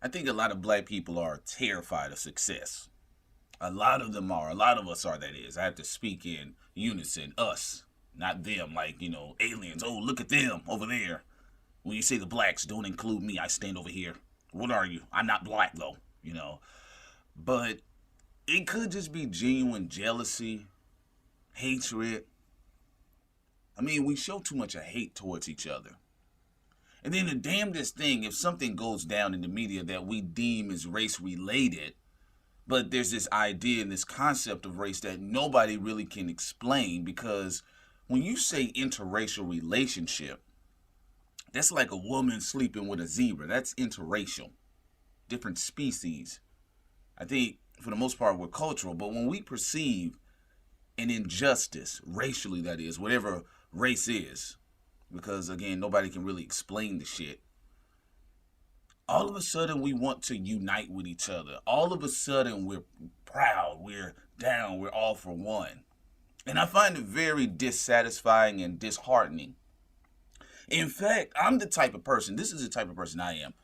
I think a lot of black people are terrified of success. A lot of them are. A lot of us are, that is. I have to speak in unison. Us, not them, like, aliens. Oh, look at them over there. When you say the blacks, don't include me. I stand over here. What are you? I'm not black, though. But it could just be genuine jealousy, hatred. I mean, we show too much of hate towards each other. And then the damnedest thing, if something goes down in the media that we deem is race related, but there's this idea and this concept of race that nobody really can explain, because when you say interracial relationship, that's like a woman sleeping with a zebra. That's interracial. Different species. I think for the most part we're cultural, but when we perceive an injustice, racially that is, whatever race is, because again, nobody can really explain the shit, all of a sudden we want to unite with each other. All of a sudden we're proud, we're down, we're all for one. And I find it very dissatisfying and disheartening. In fact, I'm the type of person, this is the type of person I am.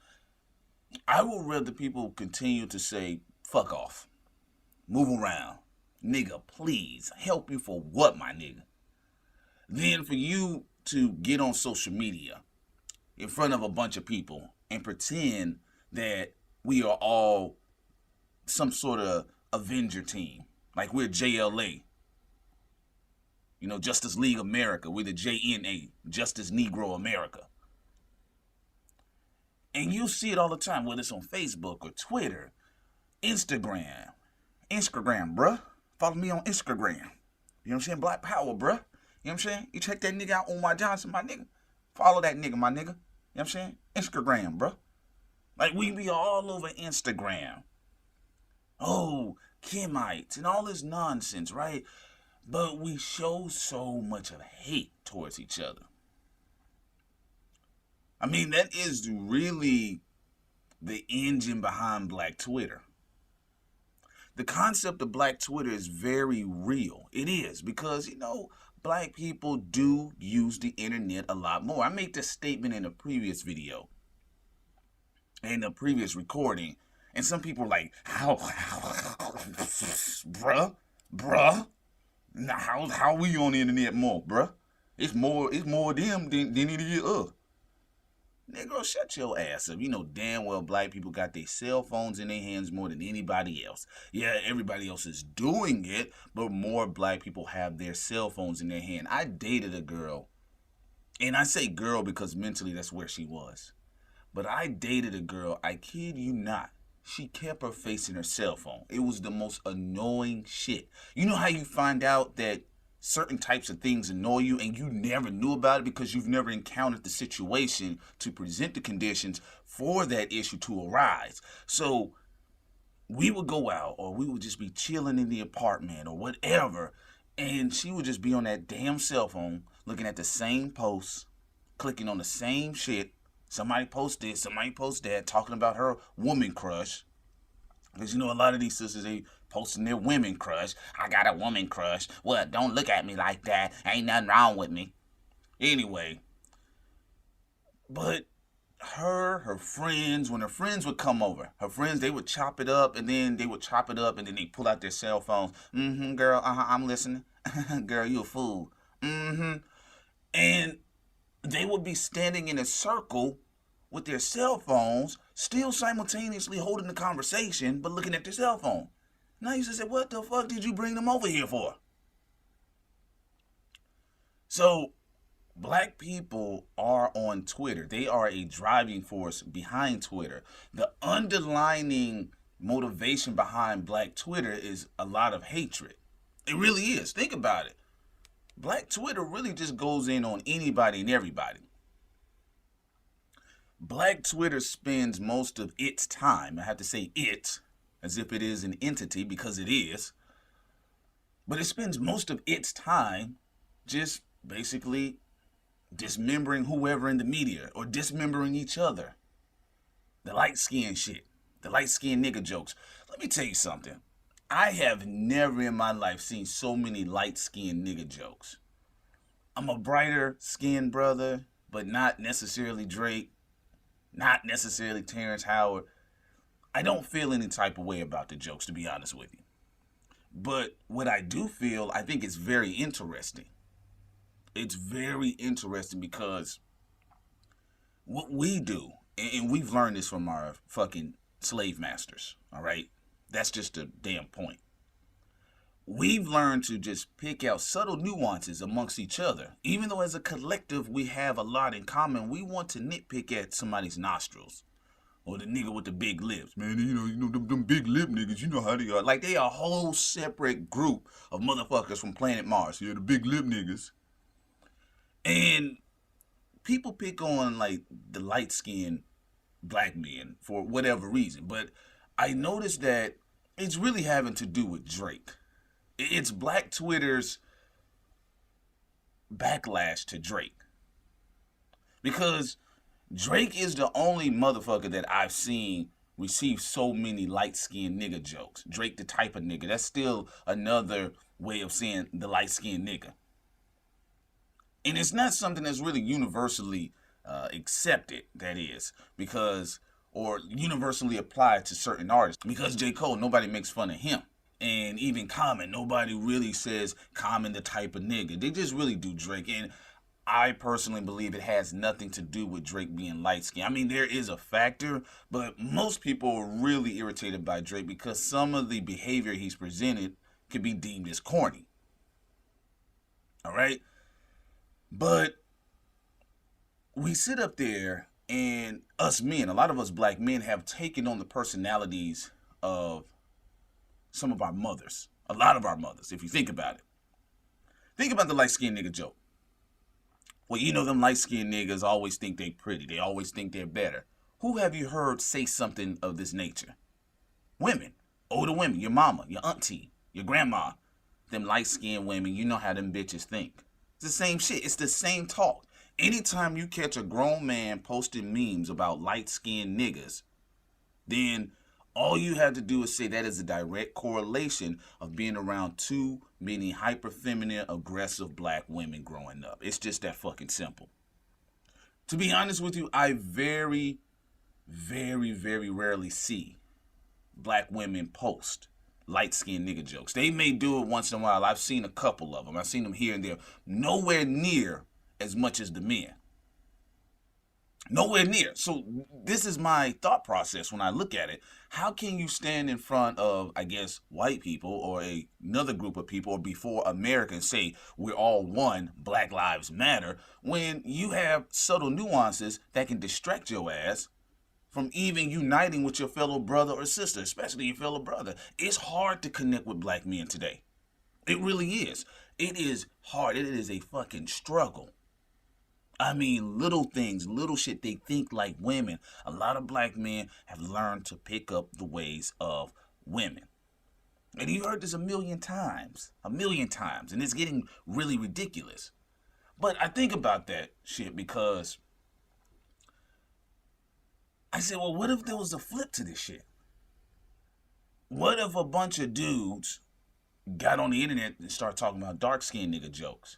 I will rather people continue to say, fuck off, move around, nigga, please, help you for what, my nigga? Than for you to get on social media in front of a bunch of people and pretend that we are all some sort of Avenger team. Like we're JLA. Justice League America. We're the JNA, Justice Negro America. And you see it all the time, whether it's on Facebook or Twitter, Instagram. Instagram, bruh. Follow me on Instagram. You know what I'm saying? Black Power, bruh. You know what I'm saying? You check that nigga out, Omar Johnson, my nigga. Follow that nigga, my nigga. You know what I'm saying? Instagram, bruh. Like, we be all over Instagram. Oh, Kemites and all this nonsense, right? But we show so much of hate towards each other. I mean, that is really the engine behind Black Twitter. The concept of Black Twitter is very real. It is, because, black people do use the internet a lot more. I made this statement in a previous video, in a previous recording, and some people are like, how bruh, how we on the internet more, bruh? It's more them than it is us. Nigga, shut your ass up. You know damn well black people got their cell phones in their hands more than anybody else. Yeah, everybody else is doing it, but more black people have their cell phones in their hand. I dated a girl, and I say girl because mentally that's where she was. But I dated a girl, I kid you not. She kept her face in her cell phone. It was the most annoying shit. You know how you find out that certain types of things annoy you and you never knew about it because you've never encountered the situation to present the conditions for that issue to arise. So we would go out, or we would just be chilling in the apartment or whatever, and she would just be on that damn cell phone looking at the same posts, clicking on the same shit. Somebody post this, somebody post that, talking about her woman crush. Because a lot of these sisters, they posting their women crush. I got a woman crush. What? Don't look at me like that. Ain't nothing wrong with me. Anyway. But her friends, when her friends would come over, her friends, they would chop it up, and then they pull out their cell phones. Girl, I'm listening. Girl, you a fool. And they would be standing in a circle with their cell phones, still simultaneously holding the conversation, but looking at their cell phone. Now you just say, what the fuck did you bring them over here for? So, black people are on Twitter. They are a driving force behind Twitter. The underlining motivation behind Black Twitter is a lot of hatred. It really is. Think about it. Black Twitter really just goes in on anybody and everybody. Black Twitter spends most of its time, I have to say it, as if it is an entity, because it is, but it spends most of its time just basically dismembering whoever in the media, or dismembering each other. The light-skinned shit, the light-skinned nigga jokes. Let me tell you something. I have never in my life seen so many light-skinned nigga jokes. I'm a brighter skinned brother, but not necessarily Drake, not necessarily Terrence Howard. I don't feel any type of way about the jokes, to be honest with you. But what I do feel, I think it's very interesting. It's very interesting because what we do, and we've learned this from our fucking slave masters, all right? That's just a damn point. We've learned to just pick out subtle nuances amongst each other. Even though as a collective we have a lot in common, we want to nitpick at somebody's nostrils. Or the nigga with the big lips. Man, them big lip niggas, you know how they are. Like, they are a whole separate group of motherfuckers from planet Mars. Yeah, the big lip niggas. And people pick on, like, the light-skinned black men for whatever reason. But I noticed that it's really having to do with Drake. It's black Twitter's backlash to Drake. Because Drake is the only motherfucker that I've seen receive so many light-skinned nigga jokes. Drake the type of nigga. That's still another way of saying the light-skinned nigga. And it's not something that's really universally accepted, that is, because, or universally applied to certain artists. Because J. Cole, nobody makes fun of him. And even Common, nobody really says Common the type of nigga. They just really do Drake. And I personally believe it has nothing to do with Drake being light-skinned. I mean, there is a factor, but most people are really irritated by Drake because some of the behavior he's presented could be deemed as corny. All right? But we sit up there, and us men, a lot of us black men, have taken on the personalities of some of our mothers. A lot of our mothers, if you think about it. Think about the light-skinned nigga joke. Well, you know them light-skinned niggas always think they pretty. They always think they're better. Who have you heard say something of this nature? Women. Older women. Your mama, your auntie, your grandma. Them light-skinned women, you know how them bitches think. It's the same shit. It's the same talk. Anytime you catch a grown man posting memes about light-skinned niggas, then all you have to do is say that is a direct correlation of being around too many hyper-feminine, aggressive black women growing up. It's just that fucking simple. To be honest with you, I very, very, very rarely see black women post light-skinned nigga jokes. They may do it once in a while. I've seen a couple of them. I've seen them here and there. Nowhere near as much as the men. Nowhere near. So this is my thought process when I look at it. How can you stand in front of, I guess, white people or another group of people or before America and say we're all one, Black Lives Matter, when you have subtle nuances that can distract your ass from even uniting with your fellow brother or sister, especially your fellow brother? It's hard to connect with black men today. It really is. It is hard. It is a fucking struggle. I mean, little things, little shit, they think like women. A lot of black men have learned to pick up the ways of women. And you heard this a million times, and it's getting really ridiculous. But I think about that shit because I said, well, what if there was a flip to this shit? What if a bunch of dudes got on the internet and started talking about dark-skinned nigga jokes?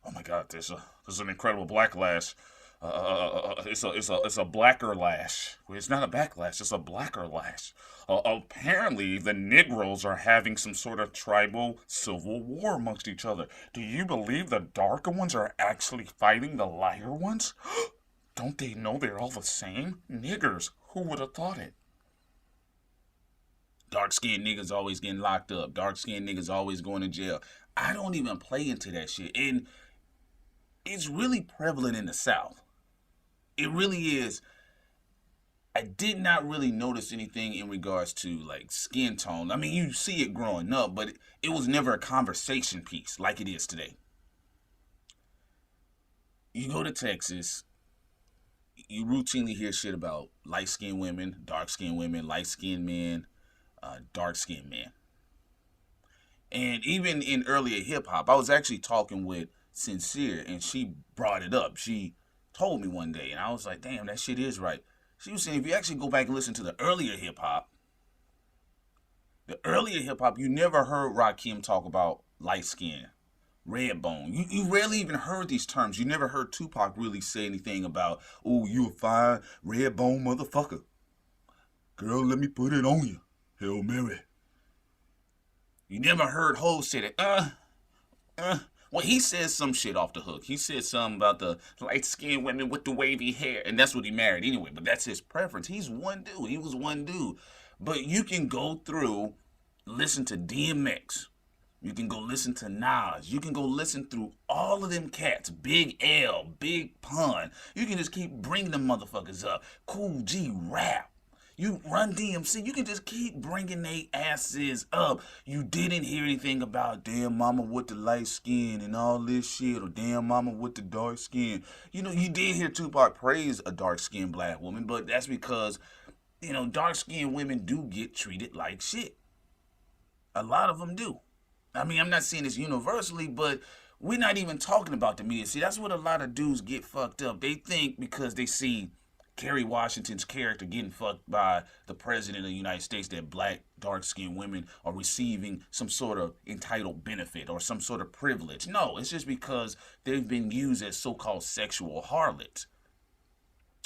Oh my God, there's an incredible black lash. It's a blacker lash. It's not a backlash. It's a blacker lash. Apparently, the Negroes are having some sort of tribal civil war amongst each other. Do you believe the darker ones are actually fighting the lighter ones? Don't they know they're all the same? Niggers. Who would have thought it? Dark-skinned niggas always getting locked up. Dark-skinned niggas always going to jail. I don't even play into that shit. And it's really prevalent in the South. It really is. I did not really notice anything in regards to like skin tone. I mean, you see it growing up, but it was never a conversation piece like it is today. You go to Texas, you routinely hear shit about light-skinned women, dark-skinned women, light-skinned men, dark-skinned men. And even in earlier hip-hop, I was actually talking with Sincere, and she brought it up. She told me one day, and I was like, damn, that shit is right. She was saying, if you actually go back and listen to the earlier hip-hop, you never heard Rakim talk about light skin, red bone. You rarely even heard these terms. You never heard Tupac really say anything about, oh, you a fine red bone motherfucker. Girl, let me put it on you. Hail Mary. You never heard Ho say that, well, he says some shit off the hook. He said something about the light-skinned women with the wavy hair, and that's what he married anyway, but that's his preference. He's one dude. He was one dude. But you can go through, listen to DMX. You can go listen to Nas. You can go listen through all of them cats. Big L, Big Pun. You can just keep bringing them motherfuckers up. Cool G Rap. You Run DMC, you can just keep bringing they asses up. You didn't hear anything about damn mama with the light skin and all this shit, or damn mama with the dark skin. You know, you did hear Tupac praise a dark-skinned black woman, but that's because, you know, dark-skinned women do get treated like shit. A lot of them do. I mean, I'm not saying this universally, but we're not even talking about the media. See, that's what a lot of dudes get fucked up. They think because they see Kerry Washington's character getting fucked by the president of the United States that black, dark-skinned women are receiving some sort of entitled benefit or some sort of privilege. No, it's just because they've been used as so-called sexual harlots.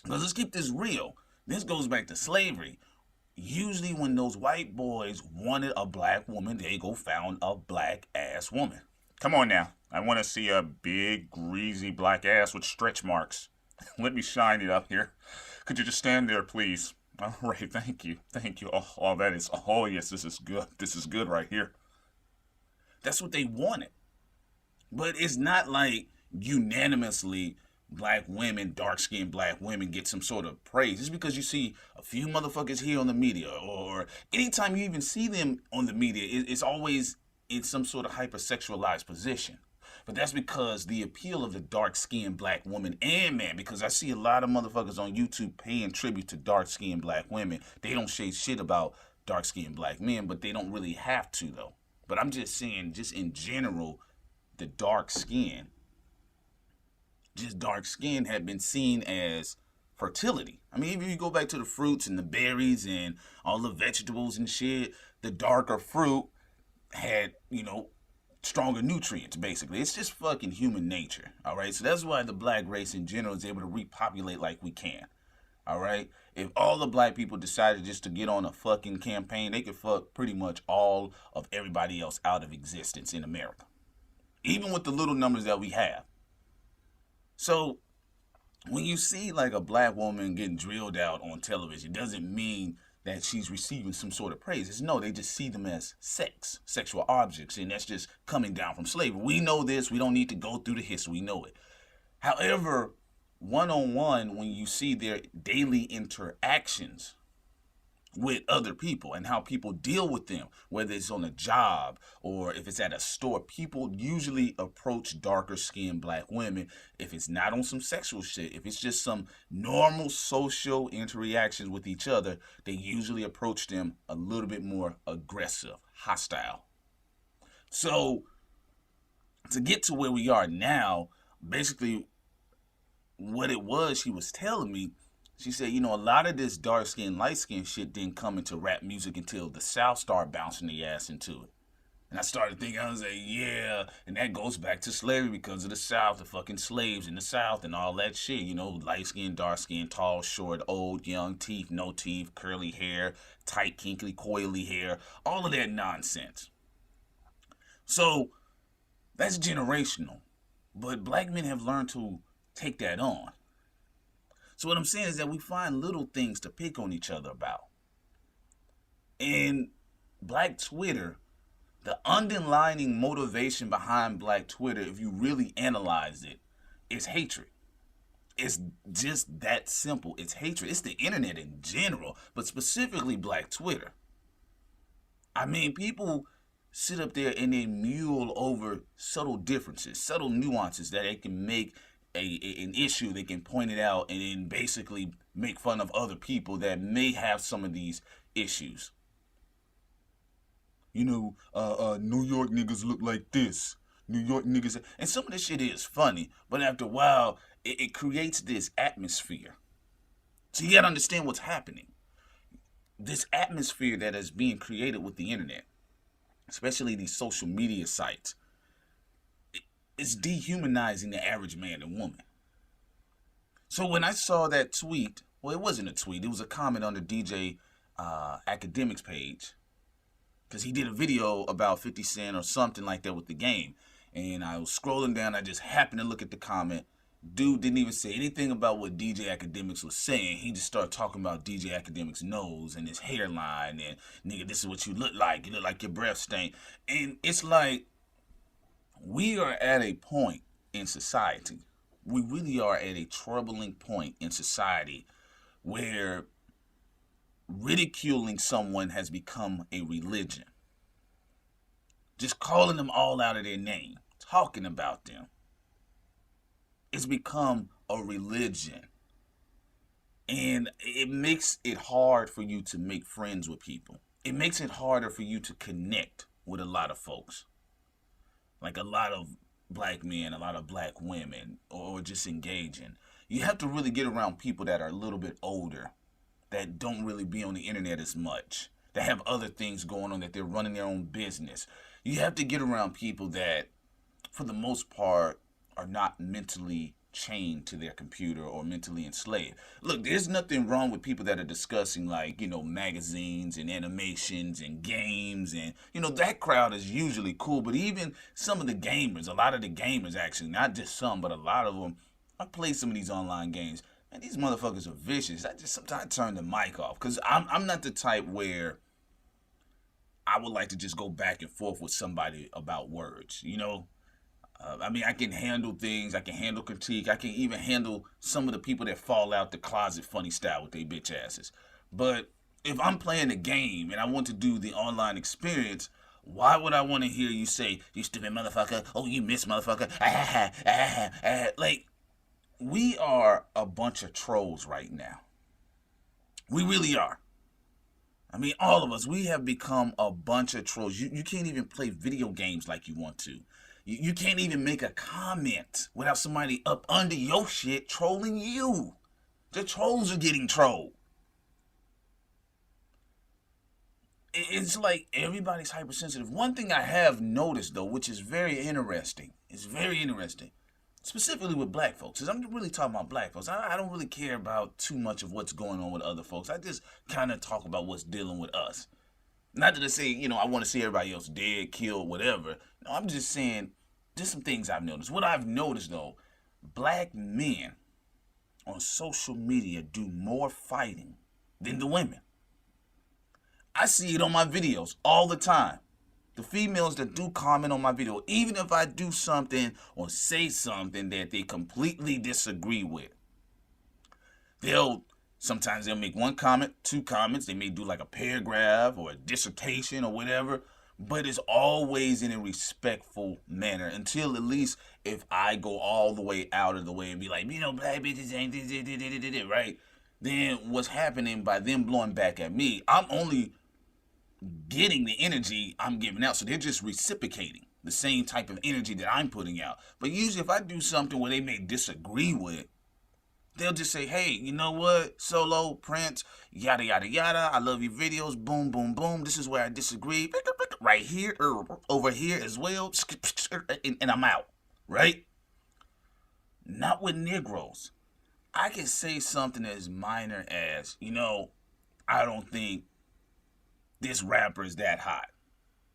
Because let's keep this real. This goes back to slavery. Usually when those white boys wanted a black woman, they go found a black ass woman. Come on now. I want to see a big, greasy black ass with stretch marks. Let me shine it up here. Could you just stand there, please? All right, thank you. Thank you. Oh, that is, oh, yes, this is good. This is good right here. That's what they wanted. But it's not like unanimously black women, dark-skinned black women get some sort of praise. It's because you see a few motherfuckers here on the media, or anytime you even see them on the media, it's always in some sort of hypersexualized position. But that's because the appeal of the dark-skinned black woman and man, because I see a lot of motherfuckers on YouTube paying tribute to dark-skinned black women. They don't say shit about dark-skinned black men, but they don't really have to, though. But I'm just saying, just in general, the dark skin, just dark skin had been seen as fertility. I mean, if you go back to the fruits and the berries and all the vegetables and shit, the darker fruit had, you know, stronger nutrients, basically. It's just fucking human nature, all right? So that's why the black race in general is able to repopulate like we can, all right? If all the black people decided just to get on a fucking campaign, they could fuck pretty much all of everybody else out of existence in America, even with the little numbers that we have. So when you see like a black woman getting drilled out on television, it doesn't mean that she's receiving some sort of praise. It's no, they just see them as sexual objects, and that's just coming down from slavery. We know this. We don't need to go through the history. We know it. However, one-on-one, when you see their daily interactions with other people and how people deal with them, whether it's on a job or if it's at a store, people usually approach darker skinned black women. If it's not on some sexual shit, if it's just some normal social interactions with each other, they usually approach them a little bit more aggressive, hostile. So to get to where we are now, basically what it was she was telling me, she said, you know, a lot of this dark skin, light skin shit didn't come into rap music until the South started bouncing the ass into it. And I started thinking, I was like, yeah, and that goes back to slavery because of the South, the fucking slaves in the South and all that shit, you know, light skin, dark skin, tall, short, old, young, teeth, no teeth, curly hair, tight, kinkly, coily hair, all of that nonsense. So that's generational. But black men have learned to take that on. So what I'm saying is that we find little things to pick on each other about. And black Twitter, the underlying motivation behind black Twitter, if you really analyze it, is hatred. It's just that simple. It's hatred. It's the internet in general, but specifically black Twitter. I mean, people sit up there and they mule over subtle differences, subtle nuances that they can make an issue. They can point it out and then basically make fun of other people that may have some of these issues. You know, New York niggas look like this. New York niggas, and some of this shit is funny, but after a while, it creates this atmosphere. So you gotta understand what's happening. This atmosphere that is being created with the internet, especially these social media sites, it's dehumanizing the average man and woman. So when I saw that tweet, well, it wasn't a tweet, it was a comment under DJ academics page, because he did a video about 50 Cent or something like that with the game. And I was scrolling down, I just happened to look at the comment. Dude didn't even say anything about what DJ Academics was saying. He just started talking about DJ Academics' nose and his hairline and, nigga, this is what you look like. You look like your breath stink. And it's like, we are at a point in society. We really are at a troubling point in society where ridiculing someone has become a religion. Just calling them all out of their name, talking about them. It's become a religion. And it makes it hard for you to make friends with people. It makes it harder for you to connect with a lot of folks. Like a lot of black men, a lot of black women, or just engaging. You have to really get around people that are a little bit older, that don't really be on the internet as much, that have other things going on, that they're running their own business. You have to get around people that, for the most part, are not mentally chained to their computer or mentally enslaved. Look, there's nothing wrong with people that are discussing, like, magazines and animations and games, and that crowd is usually cool. But even some of the gamers, a lot of the gamers actually, not just some, but a lot of them, I play some of these online games, and these motherfuckers are vicious. I just sometimes turn the mic off, because I'm not the type where I would like to just go back and forth with somebody about words, I can handle things. I can handle critique. I can even handle some of the people that fall out the closet funny style with their bitch asses. But if I'm playing a game and I want to do the online experience, why would I want to hear you say, you stupid motherfucker, oh, you miss motherfucker, Like, we are a bunch of trolls right now. We really are. All of us, we have become a bunch of trolls. You can't even play video games like you want to. You can't even make a comment without somebody up under your shit trolling you. The trolls are getting trolled. It's like everybody's hypersensitive. One thing I have noticed, though, which is very interesting, specifically with black folks, is I'm really talking about black folks. I don't really care about too much of what's going on with other folks. I just kind of talk about what's dealing with us. Not that I say, I want to see everybody else dead, killed, whatever. No, I'm just saying, just some things I've noticed. What I've noticed, though, black men on social media do more fighting than the women. I see it on my videos all the time. The females that do comment on my video, even if I do something or say something that they completely disagree with, sometimes they'll make one comment, two comments. They may do like a paragraph or a dissertation or whatever, but it's always in a respectful manner, until at least if I go all the way out of the way and be like, black bitches ain't right? Then what's happening by them blowing back at me, I'm only getting the energy I'm giving out. So they're just reciprocating the same type of energy that I'm putting out. But usually if I do something where they may disagree with, they'll just say, hey, you know what, Solo, Prince, yada, yada, yada, I love your videos, boom, boom, boom, this is where I disagree, right here, over here as well, and I'm out, right? Not with Negroes. I can say something as minor as, I don't think this rapper is that hot,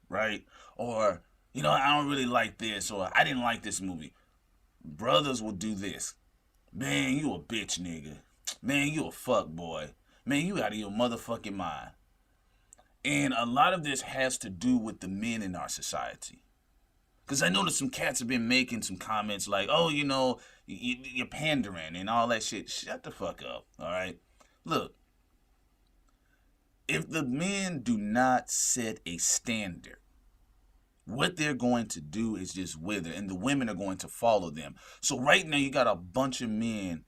right? Or, I don't really like this, or I didn't like this movie. Brothers will do this. Man, you a bitch, nigga. Man, you a fuck boy. Man, you out of your motherfucking mind. And a lot of this has to do with the men in our society. Because I noticed some cats have been making some comments like, oh, you're pandering and all that shit. Shut the fuck up, all right? Look, if the men do not set a standard, what they're going to do is just wither, and the women are going to follow them. So right now you got a bunch of men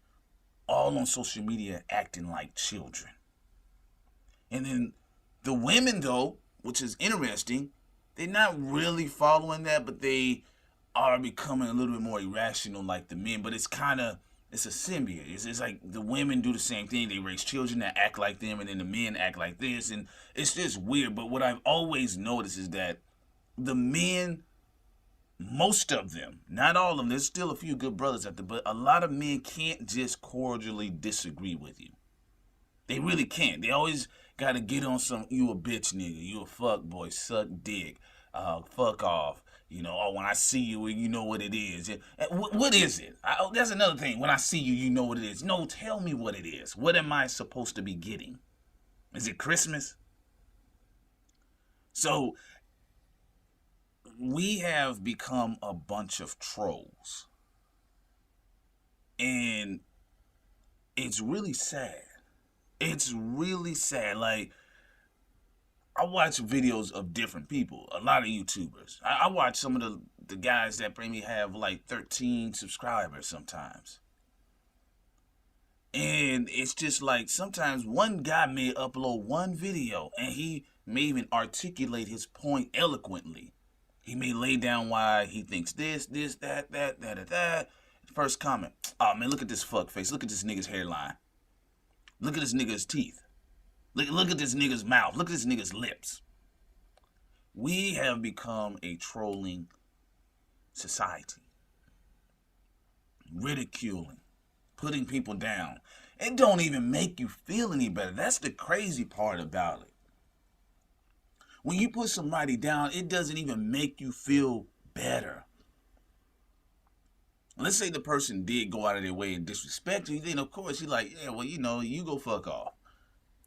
all on social media acting like children. And then the women, though, which is interesting, they're not really following that, but they are becoming a little bit more irrational like the men. But it's a symbiote. It's like the women do the same thing. They raise children that act like them, and then the men act like this. And it's just weird. But what I've always noticed is that the men, most of them, not all of them, there's still a few good brothers out there, but a lot of men can't just cordially disagree with you. They really can't. They always Gotta get on some, you a bitch nigga, you a fuck boy, suck dick, fuck off. You know, oh, when I see you, you know what it is. What is it? That's another thing. When I see you, you know what it is. No, tell me what it is. What am I supposed to be getting? Is it Christmas? So, we have become a bunch of trolls. And it's really sad. It's really sad. Like, I watch videos of different people, a lot of YouTubers. I watch some of the guys that maybe have like 13 subscribers sometimes. And it's just like sometimes one guy may upload one video and he may even articulate his point eloquently. He may lay down why he thinks this, that. First comment, oh man, look at this fuck face. Look at this nigga's hairline. Look at this nigga's teeth. Look at this nigga's mouth. Look at this nigga's lips. We have become a trolling society. Ridiculing. Putting people down. It don't even make you feel any better. That's the crazy part about it. When you put somebody down, it doesn't even make you feel better. Let's say the person did go out of their way and disrespect you. Then, of course, you're like, yeah, well, you know, you go fuck off.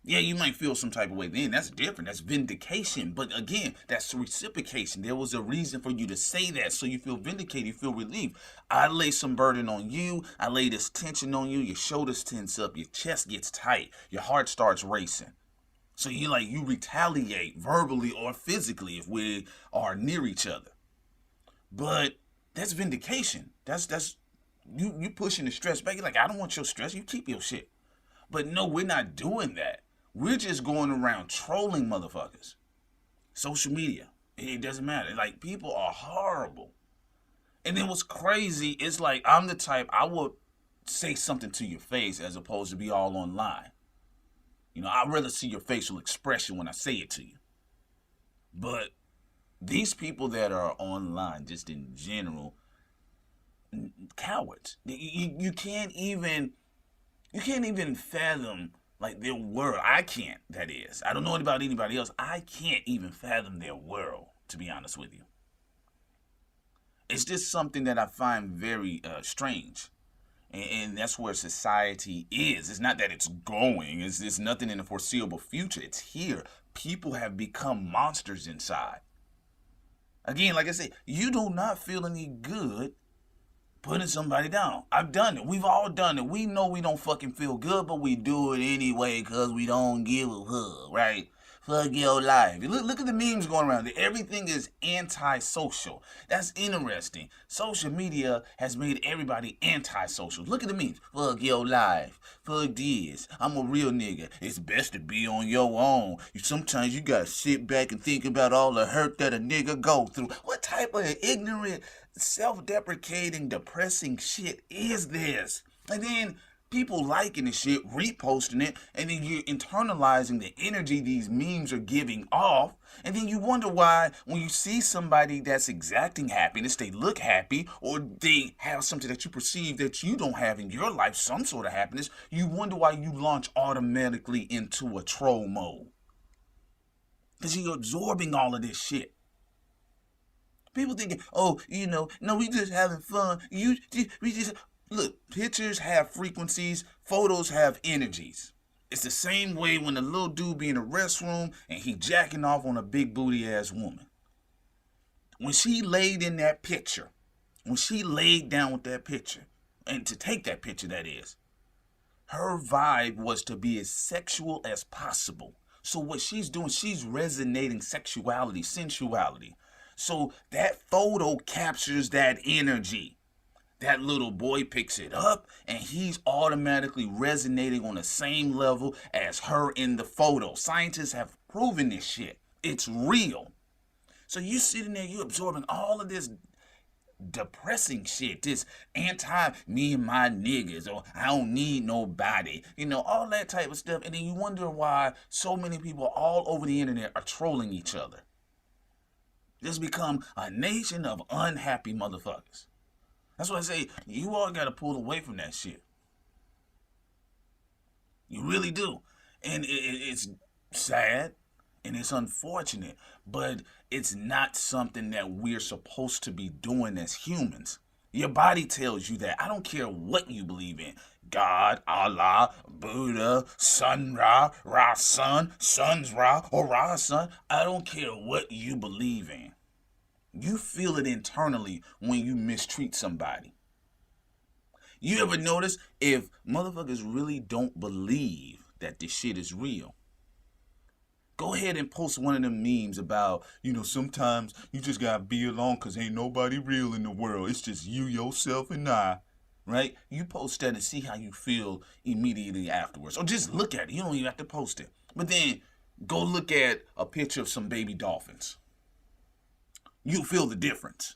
Yeah, you might feel some type of way then. That's different. That's vindication. But again, that's reciprocation. There was a reason for you to say that, so you feel vindicated, you feel relieved. I lay some burden on you. I lay this tension on you. Your shoulders tense up. Your chest gets tight. Your heart starts racing. So you retaliate verbally or physically if we are near each other. But that's vindication. That's you pushing the stress back. You're like, I don't want your stress. You keep your shit. But no, we're not doing that. We're just going around trolling motherfuckers. Social media. It doesn't matter. Like, people are horrible. And then what's crazy is like, I'm the type, I would say something to your face as opposed to be all online. You know, I'd rather see your facial expression when I say it to you. But these people that are online, just in general, cowards. You can't even fathom like their world. I can't, that is. I don't know about anybody else. I can't even fathom their world, to be honest with you. It's just something that I find very strange. And that's where society is. It's not that it's going. It's nothing in the foreseeable future. It's here. People have become monsters inside. Again, like I said, you do not feel any good putting somebody down. I've done it. We've all done it. We know we don't fucking feel good, but we do it anyway because we don't give a fuck, right? Fuck your life. Look at the memes going around. Everything is anti-social. That's interesting. Social media has made everybody anti-social. Look at the memes. Fuck your life. Fuck this. I'm a real nigga. It's best to be on your own. Sometimes you gotta sit back and think about all the hurt that a nigga go through. What type of ignorant, self-deprecating, depressing shit is this? And then people liking the shit, reposting it, and then you're internalizing the energy these memes are giving off. And then you wonder why when you see somebody that's exacting happiness, they look happy, or they have something that you perceive that you don't have in your life, some sort of happiness, you wonder why you launch automatically into a troll mode. Because you're absorbing all of this shit. People thinking, oh, you know, no, we just having fun. Look, pictures have frequencies, photos have energies. It's the same way when the little dude be in the restroom and he jacking off on a big booty ass woman. When she laid in that picture, when she laid down with that picture, and to take that picture that is, her vibe was to be as sexual as possible. So what she's doing, she's resonating sexuality, sensuality. So that photo captures that energy. That little boy picks it up and he's automatically resonating on the same level as her in the photo. Scientists have proven this shit. It's real. So you sitting there, you absorbing all of this depressing shit, this anti-me and my niggas, or I don't need nobody, you know, all that type of stuff. And then you wonder why so many people all over the internet are trolling each other. Just become a nation of unhappy motherfuckers. That's why I say, you all got to pull away from that shit. You really do. And it's sad and it's unfortunate, but it's not something that we're supposed to be doing as humans. Your body tells you that. I don't care what you believe in. God, Allah, Buddha, Sun Ra, Ra Sun, Sun's Ra, or Ra Sun. I don't care what you believe in. You feel it internally when you mistreat somebody. You ever notice if motherfuckers really don't believe that this shit is real? Go ahead and post one of them memes about, sometimes you just gotta be alone because ain't nobody real in the world. It's just you, yourself, and I. Right? You post that and see how you feel immediately afterwards. Or just look at it. You don't even have to post it. But then go look at a picture of some baby dolphins. You'll feel the difference.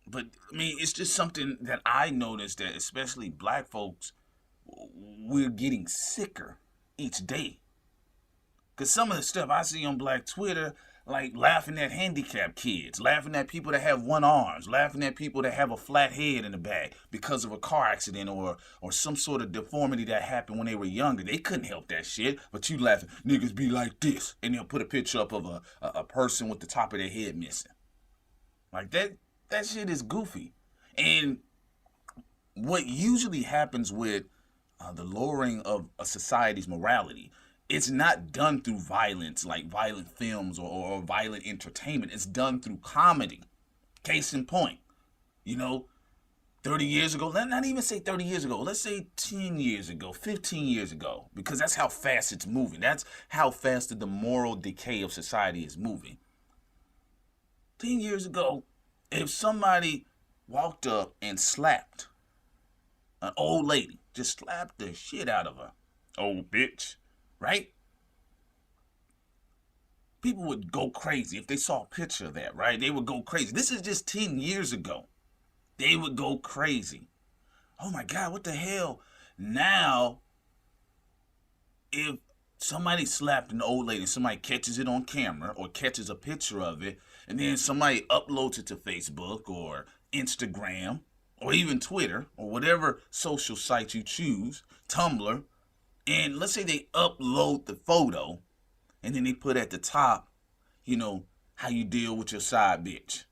But I mean, it's just something that I noticed that especially black folks, we're getting sicker each day. Because some of the stuff I see on black Twitter, like laughing at handicapped kids, laughing at people that have one arms, laughing at people that have a flat head in the back because of a car accident or some sort of deformity that happened when they were younger. They couldn't help that shit, but you laughing, niggas be like this. And they'll put a picture up of a person with the top of their head missing. Like that shit is goofy. And what usually happens with the lowering of a society's morality, it's not done through violence, like violent films or violent entertainment. It's done through comedy. Case in point, 30 years ago, let's not even say 30 years ago, let's say 10 years ago, 15 years ago, because that's how fast it's moving. That's how fast the moral decay of society is moving. 10 years ago, if somebody walked up and slapped an old lady, just slapped the shit out of her, old bitch, right? People would go crazy if they saw a picture of that, right? They would go crazy. This is just 10 years ago. They would go crazy. Oh my God, what the hell? Now, if somebody slapped an old lady, somebody catches it on camera or catches a picture of it, and then somebody uploads it to Facebook or Instagram or even Twitter or whatever social site you choose, Tumblr, and let's say they upload the photo and then they put at the top, how you deal with your side bitch.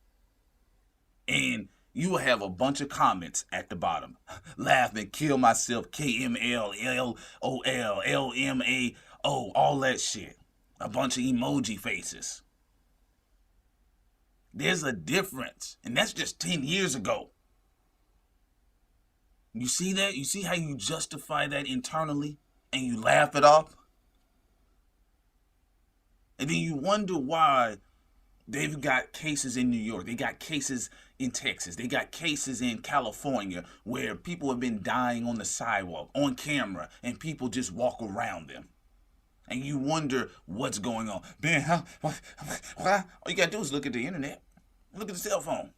And you will have a bunch of comments at the bottom. Laugh and kill myself, KMLLOL, LMAO, all that shit. A bunch of emoji faces. There's a difference. And that's just 10 years ago. You see that? You see how you justify that internally and you laugh it off? And then you wonder why they've got cases in New York. They got cases in Texas. They got cases in California where people have been dying on the sidewalk, on camera, and people just walk around them. And you wonder what's going on. Man, all you got to do is look at the internet. Look at the cell phone.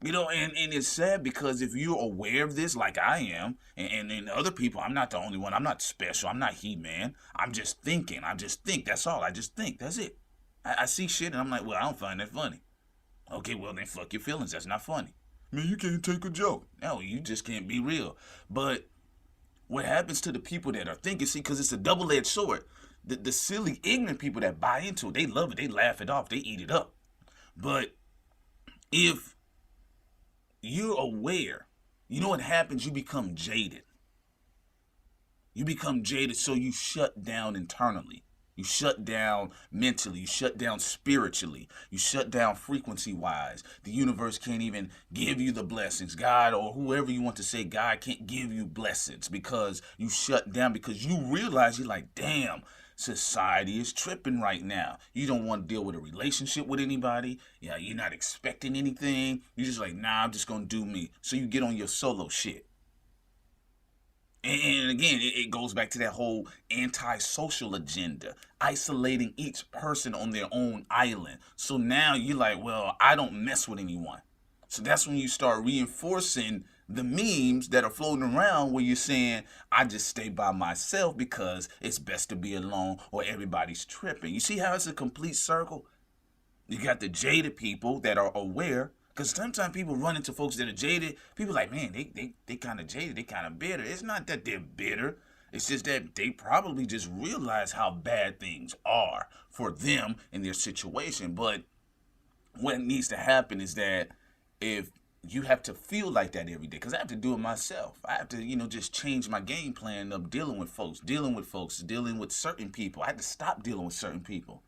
And it's sad because if you're aware of this like I am, and other people, I'm not the only one. I'm not special. I'm not He-Man. I'm just thinking. I just think. That's all. I just think. That's it. I see shit and I'm like, well, I don't find that funny. Okay, well, then fuck your feelings. That's not funny. Man, you can't take a joke. No, you just can't be real. But what happens to the people that are thinking, see, because it's a double-edged sword. The silly, ignorant people that buy into it, they love it. They laugh it off. They eat it up. But if you're aware, you know what happens? You become jaded. You become jaded, so you shut down internally. You shut down mentally. You shut down spiritually. You shut down frequency-wise. The universe can't even give you the blessings. God, or whoever you want to say, God can't give you blessings because you shut down, because you realize you're like, damn, society is tripping right now. You don't want to deal with a relationship with anybody. Yeah, you're not expecting anything. You're just like, nah, I'm just going to do me. So you get on your solo shit. And again, it goes back to that whole anti-social agenda, isolating each person on their own island. So now you're like, well, I don't mess with anyone. So that's when you start reinforcing the memes that are floating around where you're saying, I just stay by myself because it's best to be alone or everybody's tripping. You see how it's a complete circle? You got the jaded people that are aware, Because sometimes people run into folks that are jaded. People like, man, they kind of jaded. They kind of bitter. It's not that they're bitter. It's just that they probably just realize how bad things are for them in their situation. But what needs to happen is that if you have to feel like that every day, because I have to do it myself. I have to, just change my game plan of dealing with folks, dealing with certain people. I had to stop dealing with certain people.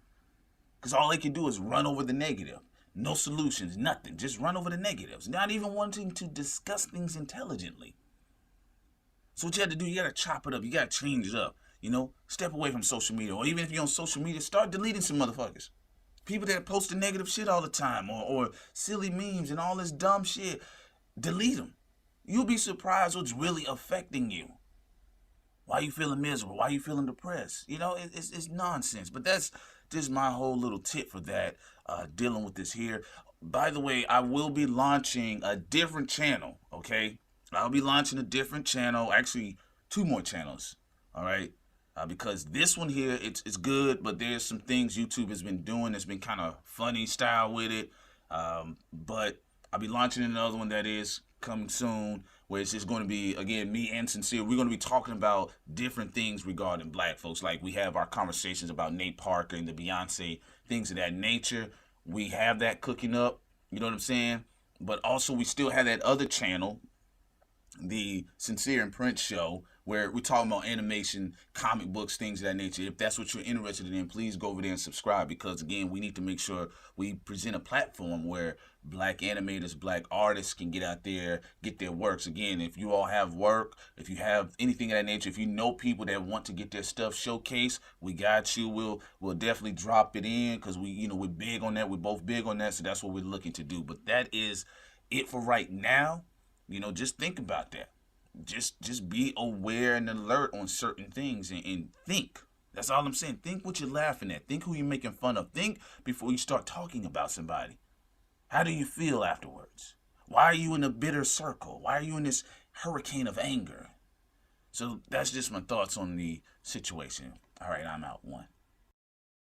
Because all they can do is run over the negative. No solutions, nothing. Just run over the negatives. Not even wanting to discuss things intelligently. So what you have to do, you got to chop it up. You got to change it up. Step away from social media. Or even if you're on social media, start deleting some motherfuckers. People that post the negative shit all the time. Or silly memes and all this dumb shit. Delete them. You'll be surprised what's really affecting you. Why are you feeling miserable? Why are you feeling depressed? It's nonsense. But that's just my whole little tip for that, dealing with this here. By the way, I will be launching a different channel, okay? I'll be launching a different channel, actually 2 more channels, all right? Because this one here, it's good, but there's some things YouTube has been doing that's been kind of funny style with it. But I'll be launching another one that is coming soon, where it's just going to be, again, me and Sincere. We're going to be talking about different things regarding black folks. Like we have our conversations about Nate Parker and the Beyonce, things of that nature. We have that cooking up, you know what I'm saying? But also we still have that other channel, the Sincere and Prince Show, where we're talking about animation, comic books, things of that nature. If that's what you're interested in, please go over there and subscribe, because again, we need to make sure we present a platform where black animators, black artists can get out there, get their works. Again, if you all have work, if you have anything of that nature, if you know people that want to get their stuff showcased, we got you. We'll definitely drop it in, because we're big on that. We're both big on that, so that's what we're looking to do. But that is it for right now. Just think about that. Just be aware and alert on certain things and think. That's all I'm saying. Think what you're laughing at. Think who you're making fun of. Think before you start talking about somebody. How do you feel afterwards? Why are you in a bitter circle? Why are you in this hurricane of anger? So that's just my thoughts on the situation. All right, I'm out. 1.